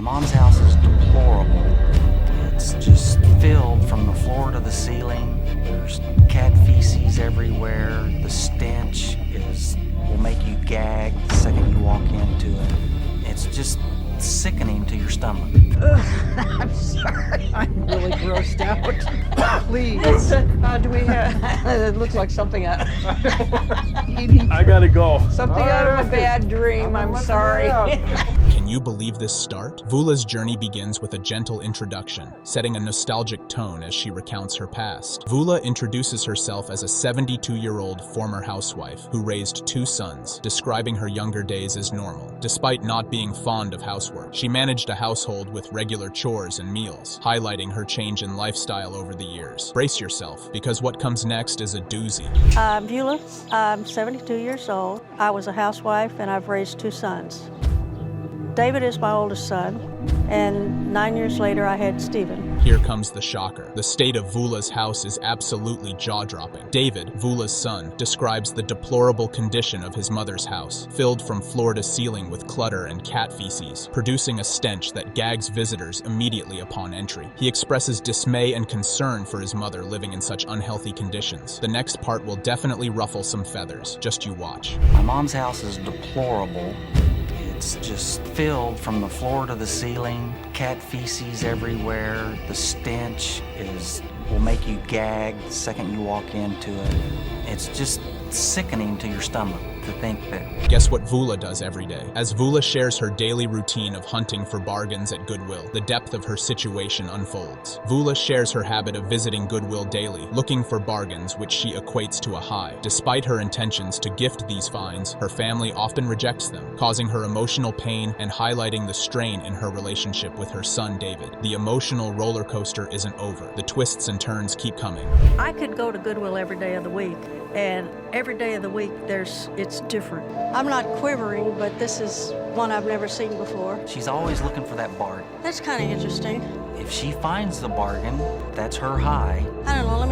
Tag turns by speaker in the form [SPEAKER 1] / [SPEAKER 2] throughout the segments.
[SPEAKER 1] mom's house is deplorable. It's just filled from the floor to the ceiling. There's cat feces everywhere. The stench will make you gag the second you walk into it. It's just sickening to your stomach.
[SPEAKER 2] I'm sorry. I'm really grossed out. Please. Do we have... It looks like something out
[SPEAKER 3] I gotta go.
[SPEAKER 2] something out of a bad dream. I'm sorry.
[SPEAKER 4] Can you believe this start? Vula's journey begins with a gentle introduction, setting a nostalgic tone as she recounts her past. Vula introduces herself as a 72-year-old former housewife who raised 2 sons, describing her younger days as normal. Despite not being fond of housework, she managed a household with regular chores and meals, highlighting her change in lifestyle over the years. Brace yourself, because what comes next is a doozy.
[SPEAKER 5] I'm Beulah. I'm 72 years old. I was a housewife and I've raised 2 sons. David is my oldest son, and 9 years later I had Stephen.
[SPEAKER 4] Here comes the shocker. The state of Vula's house is absolutely jaw-dropping. David, Vula's son, describes the deplorable condition of his mother's house, filled from floor to ceiling with clutter and cat feces, producing a stench that gags visitors immediately upon entry. He expresses dismay and concern for his mother living in such unhealthy conditions. The next part will definitely ruffle some feathers. Just you watch.
[SPEAKER 1] My mom's house is deplorable. It's just filled from the floor to the ceiling, cat feces everywhere. The stench will make you gag the second you walk into it. It's just sickening to your stomach to think that.
[SPEAKER 4] Guess what Vula does every day? As Vula shares her daily routine of hunting for bargains at Goodwill, the depth of her situation unfolds. Vula shares her habit of visiting Goodwill daily, looking for bargains which she equates to a high. Despite her intentions to gift these finds, her family often rejects them, causing her emotional pain and highlighting the strain in her relationship with her son David. The emotional roller coaster isn't over. The twists and turns keep coming.
[SPEAKER 5] I could go to Goodwill every day of the week, and every day of the week it's different. I'm not quivering, but this is one I've never seen before.
[SPEAKER 1] She's always looking for that bargain.
[SPEAKER 5] That's kind of interesting.
[SPEAKER 1] If she finds the bargain, that's her high.
[SPEAKER 5] I don't know,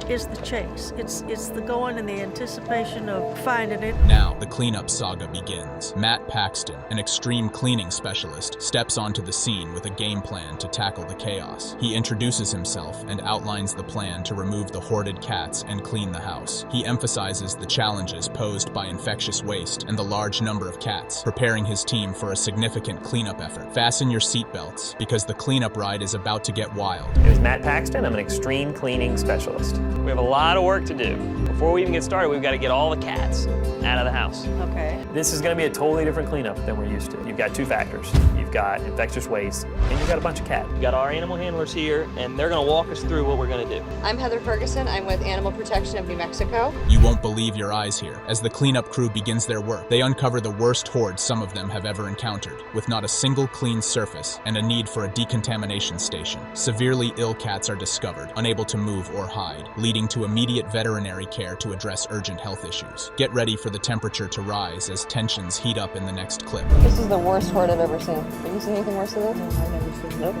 [SPEAKER 5] is the chase. It's the going and the anticipation of finding it.
[SPEAKER 4] Now, the cleanup saga begins. Matt Paxton, an extreme cleaning specialist, steps onto the scene with a game plan to tackle the chaos. He introduces himself and outlines the plan to remove the hoarded cats and clean the house. He emphasizes the challenges posed by infectious waste and the large number of cats, preparing his team for a significant cleanup effort. Fasten your seatbelts, because the cleanup ride is about to get wild.
[SPEAKER 6] My name is Matt Paxton. I'm an extreme cleaning specialist. We have a lot of work to do. Before we even get started, we've got to get all the cats out of the house.
[SPEAKER 5] Okay.
[SPEAKER 6] This is going to be a totally different cleanup than we're used to. You've got 2 factors. You've got infectious waste, and you've got a bunch of cat. We've got our animal handlers here, and they're going to walk us through what we're going to do.
[SPEAKER 7] I'm Heather Ferguson. I'm with Animal Protection of New Mexico.
[SPEAKER 4] You won't believe your eyes here. As the cleanup crew begins their work, they uncover the worst hoard some of them have ever encountered, with not a single clean surface and a need for a decontamination station. Severely ill cats are discovered, unable to move or hide, leading to immediate veterinary care to address urgent health issues. Get ready for the temperature to rise as tensions heat up in the next clip.
[SPEAKER 7] This is the worst hoard I've ever seen. Have you seen anything worse than this? No, I've never seen it. Nope.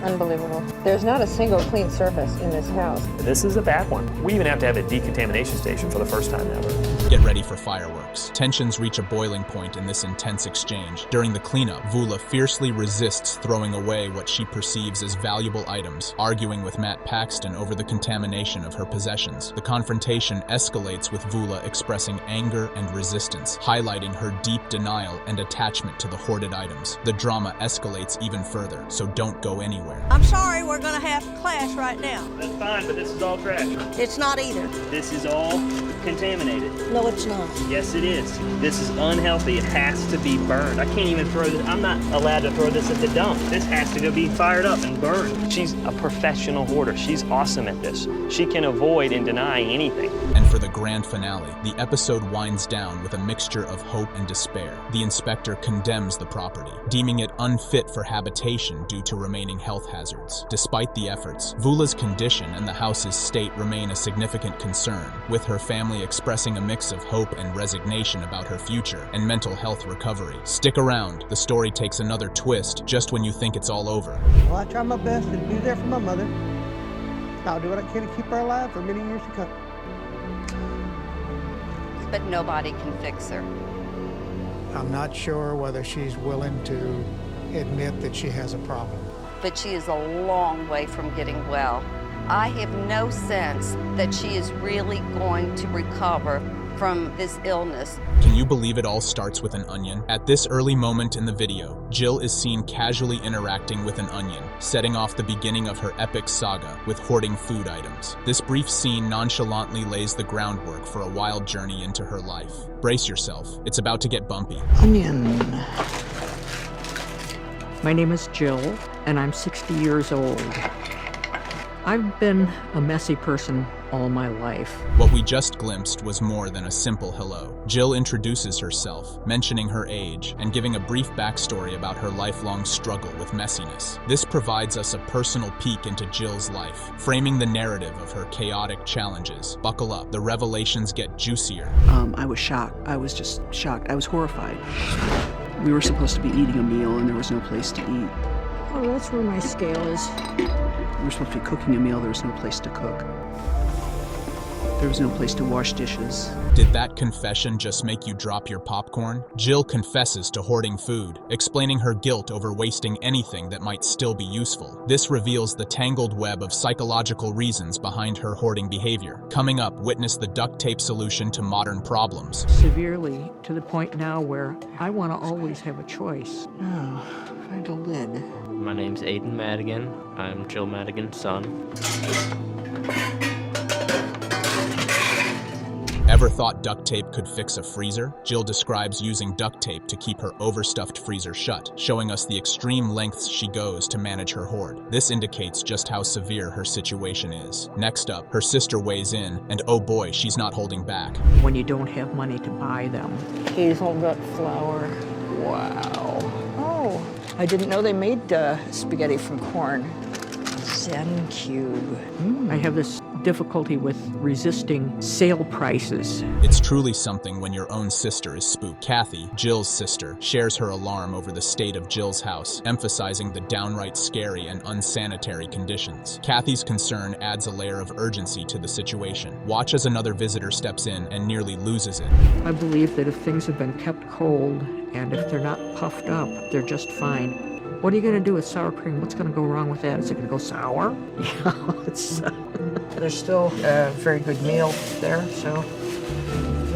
[SPEAKER 7] Unbelievable. There's not a single clean surface in this house.
[SPEAKER 6] This is a bad one. We even have to have a decontamination station for the first time ever.
[SPEAKER 4] Get ready for fireworks. Tensions reach a boiling point in this intense exchange. During the cleanup, Vula fiercely resists throwing away what she perceives as valuable items, arguing with Matt Paxton over the contamination of her possessions. The confrontation escalates with Vula expressing anger and resistance, highlighting her deep denial and attachment to the hoarded items. The drama escalates even further, so don't go anywhere.
[SPEAKER 5] I'm sorry, we're gonna have class right now.
[SPEAKER 6] That's fine, but this is all trash.
[SPEAKER 5] It's not either.
[SPEAKER 6] This is all contaminated.
[SPEAKER 5] No, it's not.
[SPEAKER 6] Yes, it is. This is unhealthy. It has to be burned. I can't even throw this. I'm not allowed to throw this at the dump. This has to go be fired up and burned. She's a professional hoarder. She's awesome at this. She can avoid and deny anything.
[SPEAKER 4] And for the grand finale, the episode winds down with a mixture of hope and despair. The inspector condemns the property, deeming it unfit for habitation due to remaining health hazards. Despite the efforts, Vula's condition and the house's state remain a significant concern, with her family expressing a mix of hope and resignation about her future and mental health recovery. Stick around, the story takes another twist just when you think it's all over.
[SPEAKER 8] Well, I try my best to be there for my mother. I'll do what I can to keep her alive for many years to come.
[SPEAKER 7] But nobody can fix her.
[SPEAKER 9] I'm not sure whether she's willing to
[SPEAKER 8] admit that she has a problem.
[SPEAKER 9] But she is a long way from getting well. I have no sense that she is really going to recover from this illness.
[SPEAKER 4] Can you believe it all starts with an onion? At this early moment in the video, Jill is seen casually interacting with an onion, setting off the beginning of her epic saga with hoarding food items. This brief scene nonchalantly lays the groundwork for a wild journey into her life. Brace yourself, it's about to get bumpy.
[SPEAKER 2] Onion. My name is Jill, and I'm 60 years old. I've been a messy person all my life.
[SPEAKER 4] What we just glimpsed was more than a simple hello. Jill introduces herself, mentioning her age, and giving a brief backstory about her lifelong struggle with messiness. This provides us a personal peek into Jill's life, framing the narrative of her chaotic challenges. Buckle up, the revelations get juicier.
[SPEAKER 10] I was shocked. I was just shocked. I was horrified. We were supposed to be eating a meal and there was no place to eat.
[SPEAKER 2] Oh, that's where my scale is.
[SPEAKER 10] We were supposed to be cooking a meal, there was no place to cook. There was no place to wash dishes.
[SPEAKER 4] Did that confession just make you drop your popcorn? Jill confesses to hoarding food, explaining her guilt over wasting anything that might still be useful. This reveals the tangled web of psychological reasons behind her hoarding behavior. Coming up, witness the duct tape solution to modern problems.
[SPEAKER 2] Severely to the point now where I want to always have a choice. Oh, find a lid.
[SPEAKER 11] My name's Aiden Madigan. I'm Jill Madigan's son.
[SPEAKER 4] Ever thought duct tape could fix a freezer? Jill describes using duct tape to keep her overstuffed freezer shut, showing us the extreme lengths she goes to manage her hoard. This indicates just how severe her situation is. Next up, her sister weighs in, and oh boy, she's not holding back.
[SPEAKER 2] When you don't have money to buy them. Hazelnut flour. Wow. Oh, I didn't know they made spaghetti from corn. Zen cube. I have this difficulty with resisting sale prices.
[SPEAKER 4] It's truly something when your own sister is spooked. Kathy, Jill's sister, shares her alarm over the state of Jill's house, emphasizing the downright scary and unsanitary conditions. Kathy's concern adds a layer of urgency to the situation. Watch as another visitor steps in and nearly loses it.
[SPEAKER 2] I believe that if things have been kept cold and if they're not puffed up, they're just fine. What are you going to do with sour cream? What's going to go wrong with that? Is it going to go sour? Yeah, there's still a very good meal there, so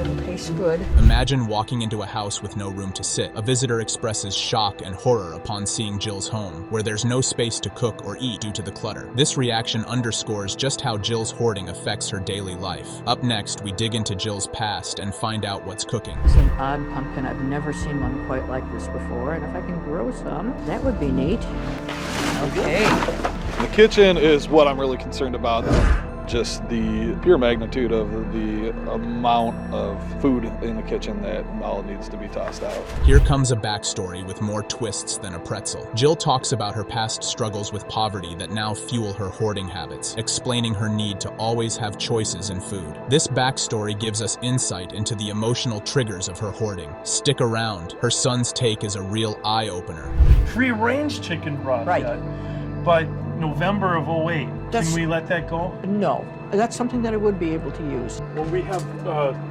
[SPEAKER 2] it'll taste good.
[SPEAKER 4] Imagine walking into a house with no room to sit. A visitor expresses shock and horror upon seeing Jill's home, where there's no space to cook or eat due to the clutter. This reaction underscores just how Jill's hoarding affects her daily life. Up next, we dig into Jill's past and find out what's cooking.
[SPEAKER 2] It's an odd pumpkin. I've never seen one quite like this before, and if I can grow some, that would be neat. Okay.
[SPEAKER 3] The kitchen is what I'm really concerned about. Just the pure magnitude of the amount of food in the kitchen that all needs to be tossed out.
[SPEAKER 4] Here comes a backstory with more twists than a pretzel. Jill talks about her past struggles with poverty that now fuel her hoarding habits, explaining her need to always have choices in food. This backstory gives us insight into the emotional triggers of her hoarding. Stick around. Her son's take is a real eye-opener.
[SPEAKER 12] Free-range chicken broth
[SPEAKER 2] Right.
[SPEAKER 12] yet, but November of 08.
[SPEAKER 2] That's-
[SPEAKER 12] Can we let that go?
[SPEAKER 2] No, that's something that I would be able to use.
[SPEAKER 12] Well, we have,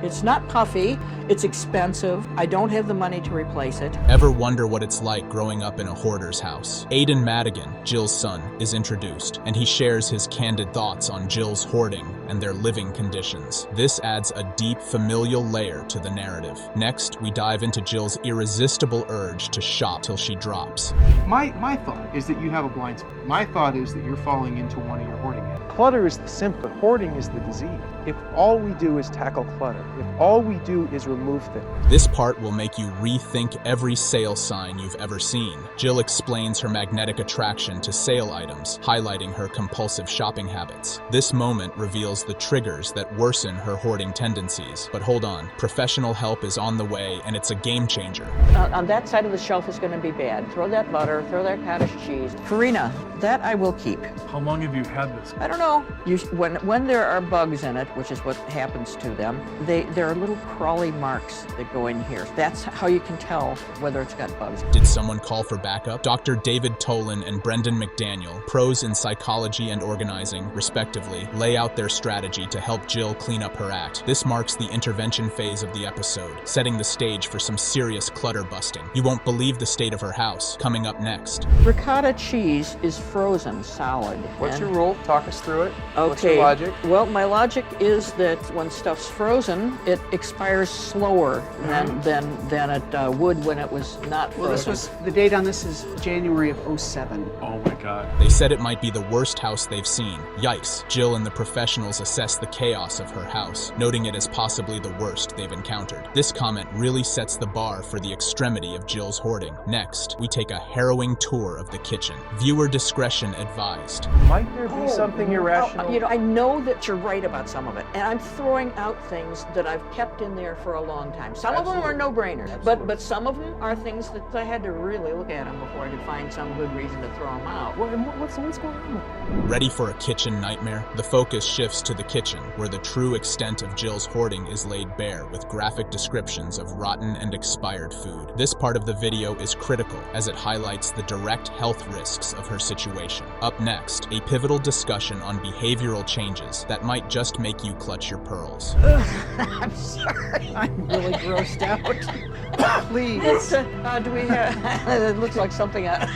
[SPEAKER 2] It's not puffy, it's expensive, I don't have the money to replace it.
[SPEAKER 4] Ever wonder what it's like growing up in a hoarder's house? Aiden Madigan, Jill's son, is introduced, and he shares his candid thoughts on Jill's hoarding and their living conditions. This adds a deep familial layer to the narrative. Next, we dive into Jill's irresistible urge to shop till she drops.
[SPEAKER 13] My thought is that you have a blind spot. My thought is that you're falling into one of your hoarding habits. Clutter is the symptom, hoarding is the disease. If all we do is tackle clutter, if all we do is remove things.
[SPEAKER 4] This part will make you rethink every sale sign you've ever seen. Jill explains her magnetic attraction to sale items, highlighting her compulsive shopping habits. This moment reveals the triggers that worsen her hoarding tendencies. But hold on, professional help is on the way, and it's a game changer.
[SPEAKER 2] On that side of the shelf is going to be bad. Throw that butter, throw that cottage cheese. Farina, that I will keep.
[SPEAKER 12] how long have you had this?
[SPEAKER 2] I don't know. When there are bugs in it, which is what happens to them, there are little crawly marks that go in here. That's how you can tell whether it's got bugs.
[SPEAKER 4] Did someone call for backup? Dr. David Tolan and Brendan McDaniel, pros in psychology and organizing, respectively, lay out their strategy to help Jill clean up her act. This marks the intervention phase of the episode, setting the stage for some serious clutter busting. You won't believe the state of her house. Coming up next.
[SPEAKER 2] Ricotta cheese is frozen solid.
[SPEAKER 13] What's
[SPEAKER 2] and-
[SPEAKER 13] your rule? Talk us through it.
[SPEAKER 2] Okay.
[SPEAKER 13] What's your logic?
[SPEAKER 2] Well, my logic is that when stuff's frozen, it expires slower than it would when it was not frozen.
[SPEAKER 10] Well, this was, the date on this is January of '07.
[SPEAKER 12] Oh my God.
[SPEAKER 4] They said it might be the worst house they've seen. Yikes. Jill and the professionals assess the chaos of her house, noting it as possibly the worst they've encountered. This comment really sets the bar for the extremity of Jill's hoarding. Next, we take a harrowing tour of the kitchen. Viewer discretion advised.
[SPEAKER 13] Might there be something irrational?
[SPEAKER 2] You know, I know that you're right about some of it, and I'm throwing out things that I've kept in there for a long time. Some of them are no-brainers, but some of them are things that I had to really look at them before I could find some good reason to throw them out.
[SPEAKER 13] What's going on with that?
[SPEAKER 4] Ready for a kitchen nightmare? The focus shifts to the kitchen, where the true extent of Jill's hoarding is laid bare with graphic descriptions of rotten and expired food. This part of the video is critical as it highlights the direct health risks of her situation. Up next, a pivotal discussion on behavioral changes that might just make you clutch your pearls.
[SPEAKER 2] I'm sorry.
[SPEAKER 10] I'm really grossed out. Please.
[SPEAKER 2] It's, do we have, it looks like something out,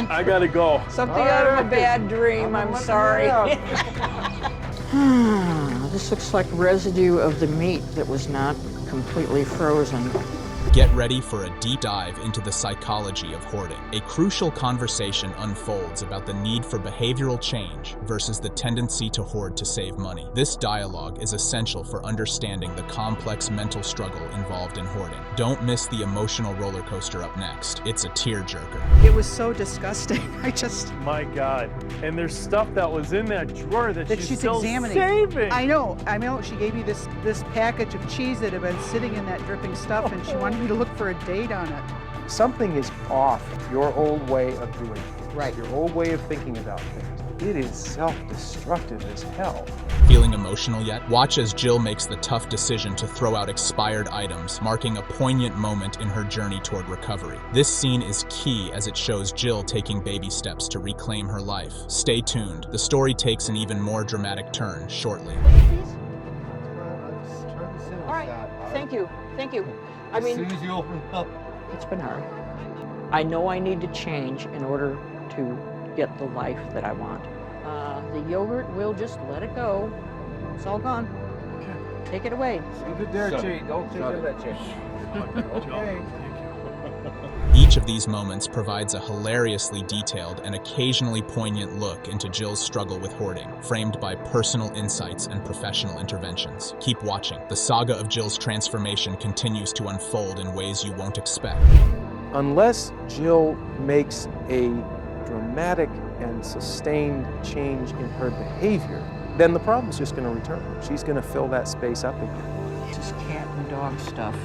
[SPEAKER 12] I gotta go.
[SPEAKER 2] something out of a bad dream. I'm sorry. This looks like residue of the meat that was not completely frozen.
[SPEAKER 4] Get ready for a deep dive into the psychology of hoarding. A crucial conversation unfolds about the need for behavioral change versus the tendency to hoard to save money. This dialogue is essential for understanding the complex mental struggle involved in hoarding. Don't miss the emotional roller coaster up next. It's a tearjerker.
[SPEAKER 10] It was so disgusting.
[SPEAKER 12] My God. And there's stuff that was in that drawer that she's still
[SPEAKER 10] examining.
[SPEAKER 12] saving.
[SPEAKER 10] I know. She gave me this package of cheese that had been sitting in that dripping stuff, and she wanted me to look for a date on it.
[SPEAKER 13] Something is off your old way of doing things.
[SPEAKER 2] Right.
[SPEAKER 13] Your old way of thinking about things. It is self-destructive as hell.
[SPEAKER 4] Feeling emotional yet? Watch as Jill makes the tough decision to throw out expired items, marking a poignant moment in her journey toward recovery. This scene is key as it shows Jill taking baby steps to reclaim her life. Stay tuned. The story takes an even more dramatic turn shortly.
[SPEAKER 2] All right, thank you. I mean,
[SPEAKER 12] As soon as you open up.
[SPEAKER 2] it's been hard. I know I need to change in order to get the life that I want. The yogurt, we'll just let it go. It's all gone.
[SPEAKER 12] Okay.
[SPEAKER 2] Take it away.
[SPEAKER 13] Leave it there, Jane. Don't take it that Jane. Okay.
[SPEAKER 4] Each of these moments provides a hilariously detailed and occasionally poignant look into Jill's struggle with hoarding, framed by personal insights and professional interventions. Keep watching. The saga of Jill's transformation continues to unfold in ways you won't expect.
[SPEAKER 13] Unless Jill makes a dramatic and sustained change in her behavior, then the problem's just going to return. She's going to fill that space up again.
[SPEAKER 2] This is cat and dog stuff.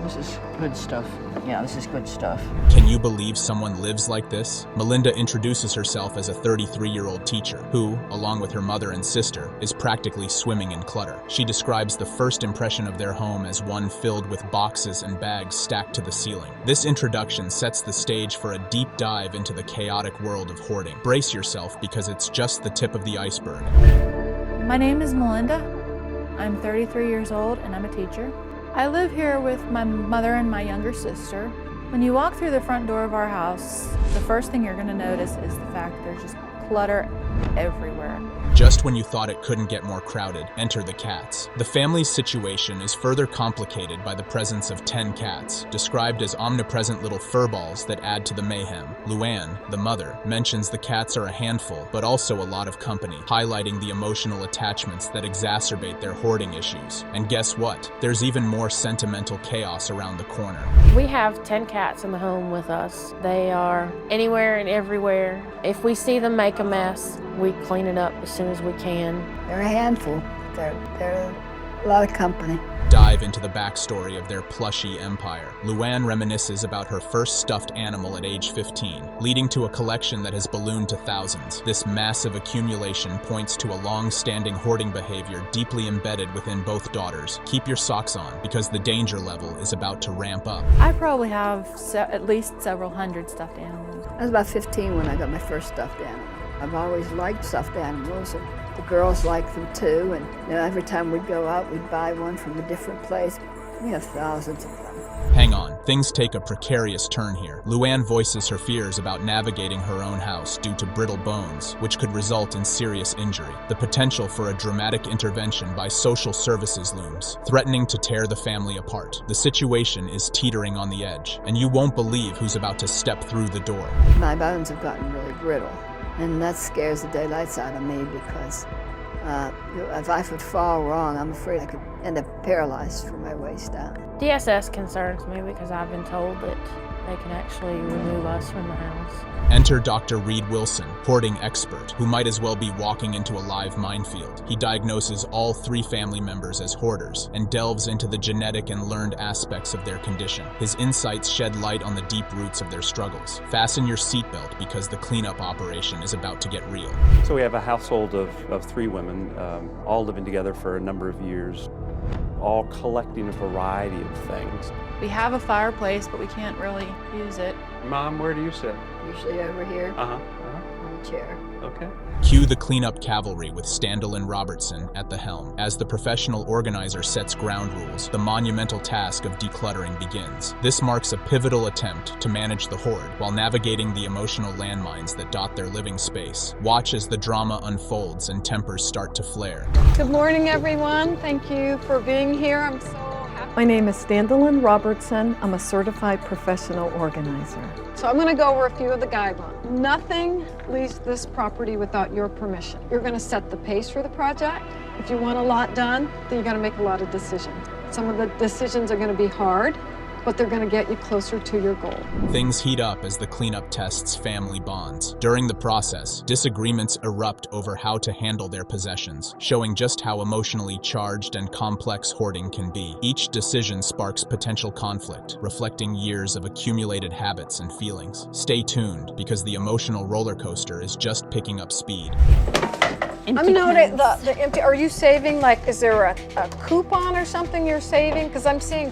[SPEAKER 2] This is good stuff. Yeah, this is good stuff.
[SPEAKER 4] Can you believe someone lives like this? Melinda introduces herself as a 33-year-old teacher who, along with her mother and sister, is practically swimming in clutter. She describes the first impression of their home as one filled with boxes and bags stacked to the ceiling. This introduction sets the stage for a deep dive into the chaotic world of hoarding. Brace yourself because it's just the tip of the iceberg.
[SPEAKER 14] My name is Melinda. I'm 33 years old and I'm a teacher. I live here with my mother and my younger sister. When you walk through the front door of our house, the first thing you're going to notice is the fact there's just clutter everywhere.
[SPEAKER 4] Just when you thought it couldn't get more crowded, enter the cats. The family's situation is further complicated by the presence of 10 cats, described as omnipresent little furballs that add to the mayhem. Luann, the mother, mentions the cats are a handful, but also a lot of company, highlighting the emotional attachments that exacerbate their hoarding issues. And guess what? There's even more sentimental chaos around the corner.
[SPEAKER 15] We have 10 cats in the home with us. They are anywhere and everywhere. If we see them make a mess, we clean it up as soon as we can.
[SPEAKER 16] They're a handful. They're A lot of company.
[SPEAKER 4] Dive into the backstory of their plushy empire. Luann reminisces about her first stuffed animal at age 15, leading to a collection that has ballooned to thousands. This massive accumulation points to a long-standing hoarding behavior deeply embedded within both daughters. Keep your socks on, because the danger level is about to ramp up.
[SPEAKER 14] I probably have at least several hundred stuffed animals.
[SPEAKER 16] I was about 15 when I got my first stuffed animal. I've always liked stuffed animals, and the girls like them too, and every time we'd go out, we'd buy one from a different place. We have thousands of them.
[SPEAKER 4] Hang on, things take a precarious turn here. Luann voices her fears about navigating her own house due to brittle bones, which could result in serious injury. The potential for a dramatic intervention by social services looms, threatening to tear the family apart. The situation is teetering on the edge, and you won't believe who's about to step through the door.
[SPEAKER 16] My bones have gotten really brittle, and that scares the daylights out of me because if I would fall wrong, I'm afraid I could end up paralyzed from my waist down.
[SPEAKER 15] DSS concerns me because I've been told that they can actually remove us from the house.
[SPEAKER 4] Enter Dr. Reed Wilson, hoarding expert, who might as well be walking into a live minefield. He diagnoses all 3 family members as hoarders and delves into the genetic and learned aspects of their condition. His insights shed light on the deep roots of their struggles. Fasten your seatbelt because the cleanup operation is about to get real.
[SPEAKER 17] So we have a household of 3 women, all living together for a number of years, all collecting a variety of things.
[SPEAKER 14] We have a fireplace, but we can't really use it.
[SPEAKER 17] Mom, where do you sit?
[SPEAKER 16] Usually over here
[SPEAKER 17] on
[SPEAKER 16] the chair.
[SPEAKER 17] Okay.
[SPEAKER 4] Cue the cleanup cavalry with Standel and Robertson at the helm. As the professional organizer sets ground rules, the monumental task of decluttering begins. This marks a pivotal attempt to manage the hoard while navigating the emotional landmines that dot their living space. Watch as the drama unfolds and tempers start to flare.
[SPEAKER 18] Good morning, everyone. Thank you for being here. I'm so happy. My name is Standelyn Robertson. I'm a certified professional organizer. So I'm going to go over a few of the guidelines. Nothing leaves this property without your permission. You're going to set the pace for the project. If you want a lot done, then you got to make a lot of decisions. Some of the decisions are going to be hard, but they're going to get you closer to your goal.
[SPEAKER 4] Things heat up as the cleanup tests family bonds. During the process, disagreements erupt over how to handle their possessions, showing just how emotionally charged and complex hoarding can be. Each decision sparks potential conflict, reflecting years of accumulated habits and feelings. Stay tuned, because the emotional roller coaster is just picking up speed.
[SPEAKER 18] I mean, the empty, are you saving, like, is there a coupon or something you're saving? Because I'm seeing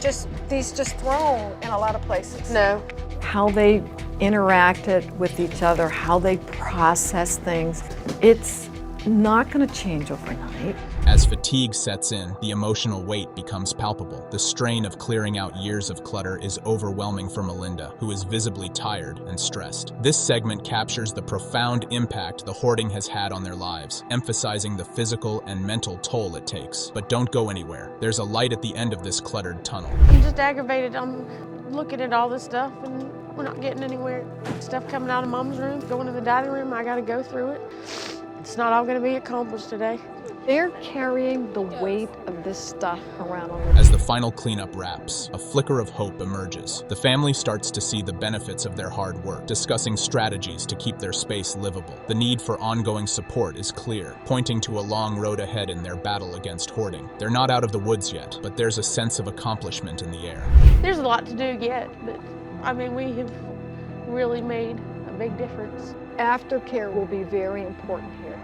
[SPEAKER 18] these just thrown in a lot of places. No. How they interacted with each other, how they process things, it's not going to change overnight.
[SPEAKER 4] As fatigue sets in, the emotional weight becomes palpable. The strain of clearing out years of clutter is overwhelming for Melinda, who is visibly tired and stressed. This segment captures the profound impact the hoarding has had on their lives, emphasizing the physical and mental toll it takes. But don't go anywhere. There's a light at the end of this cluttered tunnel.
[SPEAKER 15] I'm just aggravated. I'm looking at all this stuff and we're not getting anywhere. Stuff coming out of Mom's room, going to the dining room, I gotta go through it. It's not all gonna be accomplished today.
[SPEAKER 18] They're carrying the weight of this stuff around on
[SPEAKER 4] As the final cleanup wraps, a flicker of hope emerges. The family starts to see the benefits of their hard work, discussing strategies to keep their space livable. The need for ongoing support is clear, pointing to a long road ahead in their battle against hoarding. They're not out of the woods yet, but there's a sense of accomplishment in the air.
[SPEAKER 15] There's a lot to do yet, but I mean, we have really made a big difference.
[SPEAKER 18] Aftercare will be very important here.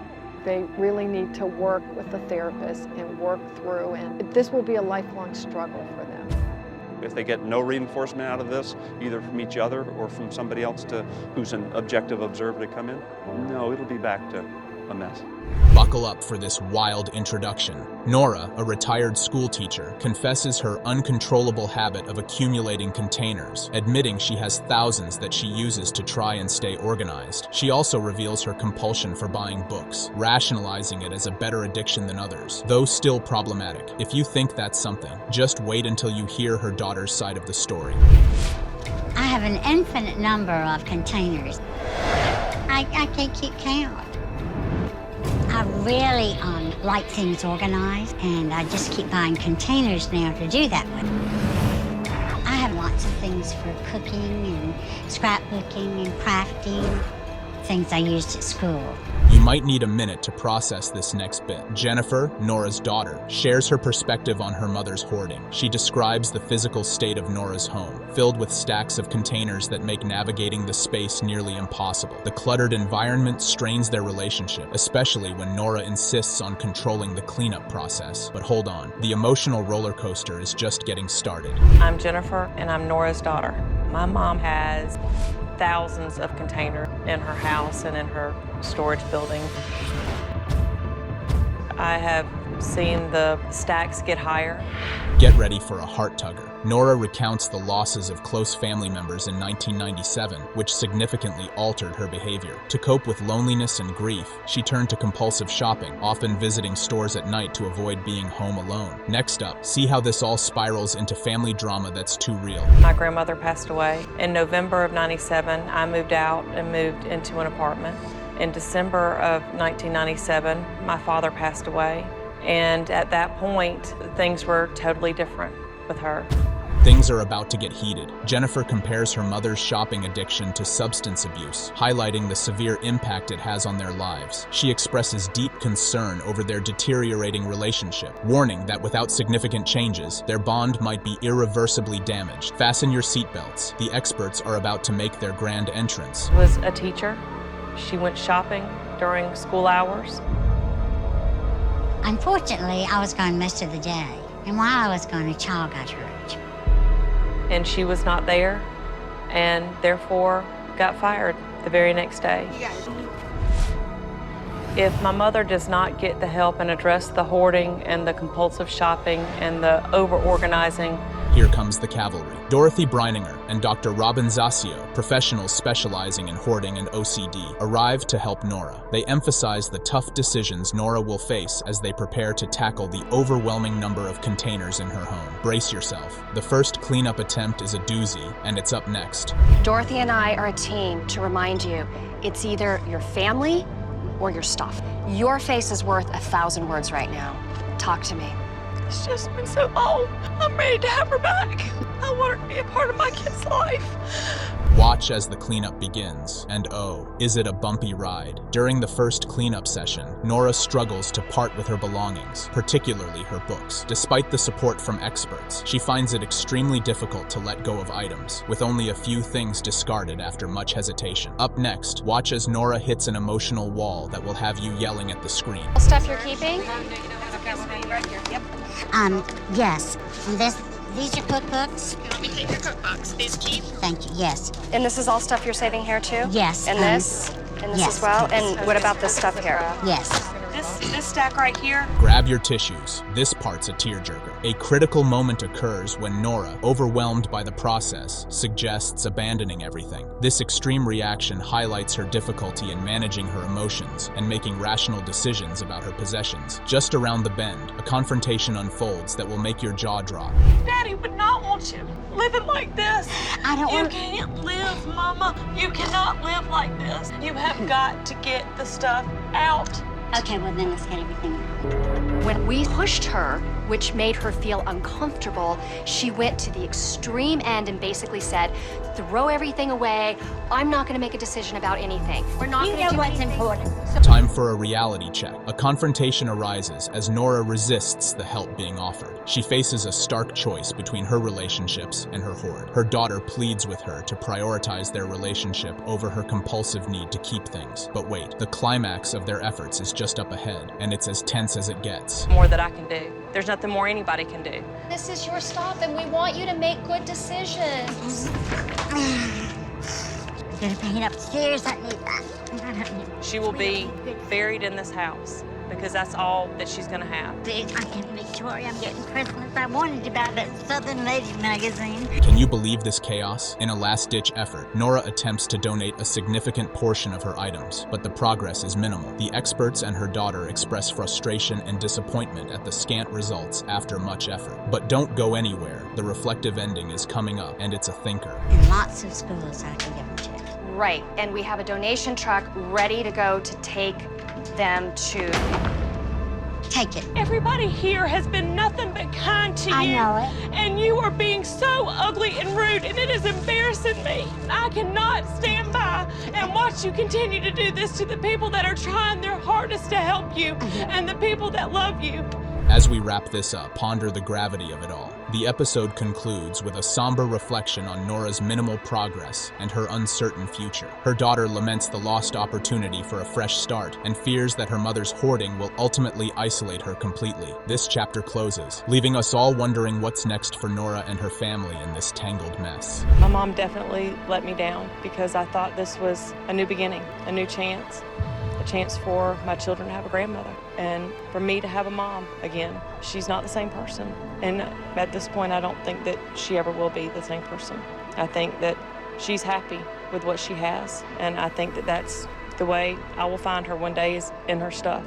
[SPEAKER 18] They really need to work with the therapist and work through, and this will be a lifelong struggle for them.
[SPEAKER 17] If they get no reinforcement out of this, either from each other or from somebody else who's an objective observer to come in, no, it'll be back to a mess.
[SPEAKER 4] Buckle up for this wild introduction. Nora, a retired school teacher, confesses her uncontrollable habit of accumulating containers, admitting she has thousands that she uses to try and stay organized. She also reveals her compulsion for buying books, rationalizing it as a better addiction than others, though still problematic. If you think that's something, just wait until you hear her daughter's side of the story.
[SPEAKER 19] I have an infinite number of containers. I can't keep count. I really like things organized, and I just keep buying containers now to do that with. I have lots of things for cooking and scrapbooking and crafting. things I used at school.
[SPEAKER 4] You might need a minute to process this next bit. Jennifer, Nora's daughter, shares her perspective on her mother's hoarding. She describes the physical state of Nora's home, filled with stacks of containers that make navigating the space nearly impossible. The cluttered environment strains their relationship, especially when Nora insists on controlling the cleanup process. But hold on, the emotional roller coaster is just getting started.
[SPEAKER 20] I'm Jennifer, and I'm Nora's daughter. My mom has thousands of containers in her house and in her storage building. I have seen the stacks get higher.
[SPEAKER 4] Get ready for a heart-tugger. Nora recounts the losses of close family members in 1997, which significantly altered her behavior. To cope with loneliness and grief, she turned to compulsive shopping, often visiting stores at night to avoid being home alone. Next up, see how this all spirals into family drama that's too real.
[SPEAKER 20] My grandmother passed away. In November of '97, I moved out and moved into an apartment. In December of 1997, my father passed away. And at that point, things were totally different with her.
[SPEAKER 4] Things are about to get heated. Jennifer compares her mother's shopping addiction to substance abuse, highlighting the severe impact it has on their lives. She expresses deep concern over their deteriorating relationship, warning that without significant changes, their bond might be irreversibly damaged. Fasten your seatbelts. The experts are about to make their grand entrance.
[SPEAKER 20] She was a teacher. She went shopping during school hours.
[SPEAKER 19] Unfortunately, I was gone most of the day, and while I was gone, a child got hurt.
[SPEAKER 20] And she was not there, and therefore got fired the very next day. If my mother does not get the help and address the hoarding and the compulsive shopping and the over-organizing,
[SPEAKER 4] here comes the cavalry. Dorothy Breininger and Dr. Robin Zasio, professionals specializing in hoarding and OCD, arrive to help Nora. They emphasize the tough decisions Nora will face as they prepare to tackle the overwhelming number of containers in her home. Brace yourself. The first cleanup attempt is a doozy, and it's up next.
[SPEAKER 21] Dorothy and I are a team to remind you, it's either your family or your stuff. Your face is worth 1,000 words right now. Talk to me.
[SPEAKER 22] It's just been so long. I'm ready to have her back. I want her to be a part of my kid's life.
[SPEAKER 4] Watch as the cleanup begins, and oh, is it a bumpy ride. During the first cleanup session, Nora struggles to part with her belongings, particularly her books. Despite the support from experts, she finds it extremely difficult to let go of items, with only a few things discarded after much hesitation. Up next, watch as Nora hits an emotional wall that will have you yelling at the screen.
[SPEAKER 21] Stuff you're keeping?
[SPEAKER 19] Yes. These are cookbooks?
[SPEAKER 22] Let me take your cookbooks. These keep?
[SPEAKER 19] Thank you, yes.
[SPEAKER 21] And this is all stuff you're saving here too?
[SPEAKER 19] Yes.
[SPEAKER 21] And this? And this
[SPEAKER 19] yes.
[SPEAKER 21] as well? And what about this stuff here?
[SPEAKER 19] Yes.
[SPEAKER 22] This stack right here?
[SPEAKER 4] Grab your tissues. This part's a tearjerker. A critical moment occurs when Nora, overwhelmed by the process, suggests abandoning everything. This extreme reaction highlights her difficulty in managing her emotions and making rational decisions about her possessions. Just around the bend, a confrontation unfolds that will make your jaw drop.
[SPEAKER 22] Daddy would not want you living like this.
[SPEAKER 19] I don't
[SPEAKER 22] You
[SPEAKER 19] want...
[SPEAKER 22] can't live, Mama. You cannot live like this. You have got to get the stuff out.
[SPEAKER 19] Okay, well then let's get everything out.
[SPEAKER 21] When we pushed her, which made her feel uncomfortable, she went to the extreme end and basically said, throw everything away. I'm not going to make a decision about anything. We're not going to do
[SPEAKER 19] what's
[SPEAKER 21] anything.
[SPEAKER 19] important.
[SPEAKER 4] Time for a reality check. A confrontation arises as Nora resists the help being offered. She faces a stark choice between her relationships and her hoard. Her daughter pleads with her to prioritize their relationship over her compulsive need to keep things. But wait, the climax of their efforts is just up ahead, and it's as tense as it gets.
[SPEAKER 20] more that I can do. There's nothing more anybody can do.
[SPEAKER 21] This is your stuff, and we want you to make good decisions.
[SPEAKER 19] I'm gonna bring it upstairs. I need that.
[SPEAKER 20] She will be buried in this house because that's all that she's gonna have.
[SPEAKER 19] I can Victoria, I'm getting Christmas. I wanted to buy that Southern Lady magazine.
[SPEAKER 4] Can you believe this chaos? In a last-ditch effort, Nora attempts to donate a significant portion of her items, but the progress is minimal. The experts and her daughter express frustration and disappointment at the scant results after much effort. But don't go anywhere. The reflective ending is coming up, and it's a thinker.
[SPEAKER 19] And lots of schools I can give them to.
[SPEAKER 21] Right, and we have a donation truck ready to go to take them to...
[SPEAKER 19] Take it.
[SPEAKER 22] Everybody here has been nothing but kind to you.
[SPEAKER 19] I know it.
[SPEAKER 22] And you are being so ugly and rude, and it is embarrassing me. I cannot stand by and watch watch you continue to do this to the people that are trying their hardest to help you and the people that love you.
[SPEAKER 4] As we wrap this up, ponder the gravity of it all. The episode concludes with a somber reflection on Nora's minimal progress and her uncertain future. Her daughter laments the lost opportunity for a fresh start and fears that her mother's hoarding will ultimately isolate her completely. This chapter closes, leaving us all wondering what's next for Nora and her family in this tangled mess.
[SPEAKER 20] My mom definitely let me down because I thought this was a new beginning, a new chance. A chance for my children to have a grandmother and for me to have a mom again. She's not the same person. And at this point, I don't think that she ever will be the same person. I think that she's happy with what she has. And I think that that's the way I will find her one day is in her stuff.